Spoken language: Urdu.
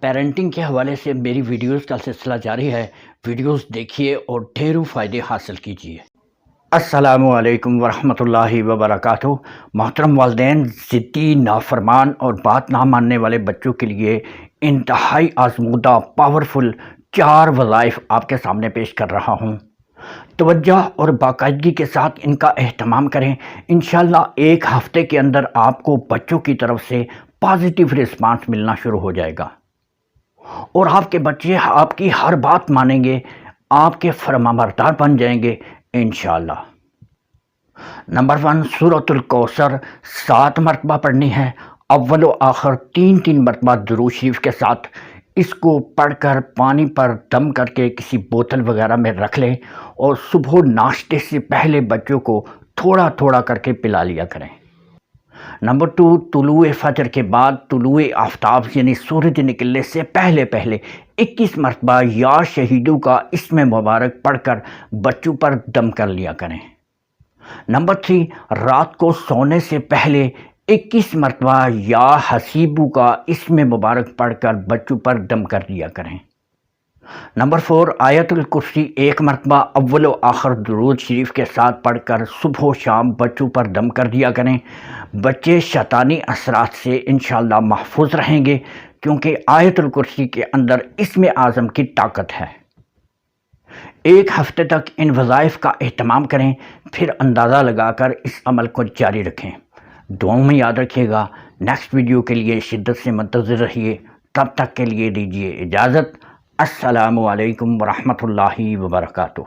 پیرنٹنگ کے حوالے سے میری ویڈیوز کا سلسلہ جاری ہے۔ ویڈیوز دیکھیے اور ڈھیروں فائدے حاصل کیجیے۔ السلام علیکم ورحمۃ اللہ وبرکاتہ۔ محترم والدین، ضدی، نافرمان اور بات نہ ماننے والے بچوں کے لیے انتہائی آزمودہ پاورفل 4 وظائف آپ کے سامنے پیش کر رہا ہوں۔ توجہ اور باقاعدگی کے ساتھ ان کا اہتمام کریں۔ انشاءاللہ 1 ہفتے کے اندر آپ کو بچوں کی طرف سے پازیٹیو رسپانس ملنا شروع ہو جائے گا اور آپ کے بچے آپ کی ہر بات مانیں گے، آپ کے فرمانبردار بن جائیں گے انشاءاللہ۔ نمبر 1، سورۃ الکوثر 7 مرتبہ پڑھنی ہے، اول و آخر 3 مرتبہ درود شریف کے ساتھ۔ اس کو پڑھ کر پانی پر دم کر کے کسی بوتل وغیرہ میں رکھ لیں اور صبح ناشتے سے پہلے بچوں کو تھوڑا تھوڑا کر کے پلا لیا کریں۔ نمبر 2، طلوع فجر کے بعد طلوع آفتاب یعنی سورج نکلنے سے پہلے 21 مرتبہ یا شہیدوں کا اسم مبارک پڑھ کر بچوں پر دم کر لیا کریں۔ نمبر 3، رات کو سونے سے پہلے 21 مرتبہ یا حسیبو کا اسم مبارک پڑھ کر بچوں پر دم کر دیا کریں۔ نمبر 4، آیت الکرسی 1 مرتبہ اول و آخر درود شریف کے ساتھ پڑھ کر صبح و شام بچوں پر دم کر دیا کریں۔ بچے شیطانی اثرات سے انشاءاللہ محفوظ رہیں گے، کیونکہ آیت الکرسی کے اندر اسم اعظم کی طاقت ہے۔ 1 ہفتے تک ان وظائف کا اہتمام کریں، پھر اندازہ لگا کر اس عمل کو جاری رکھیں۔ دعاؤں میں یاد رکھیے گا۔ نیکسٹ ویڈیو کے لیے شدت سے منتظر رہیے۔ تب تک کے لیے دیجیے اجازت۔ السلام علیکم ورحمۃ اللہ وبرکاتہ۔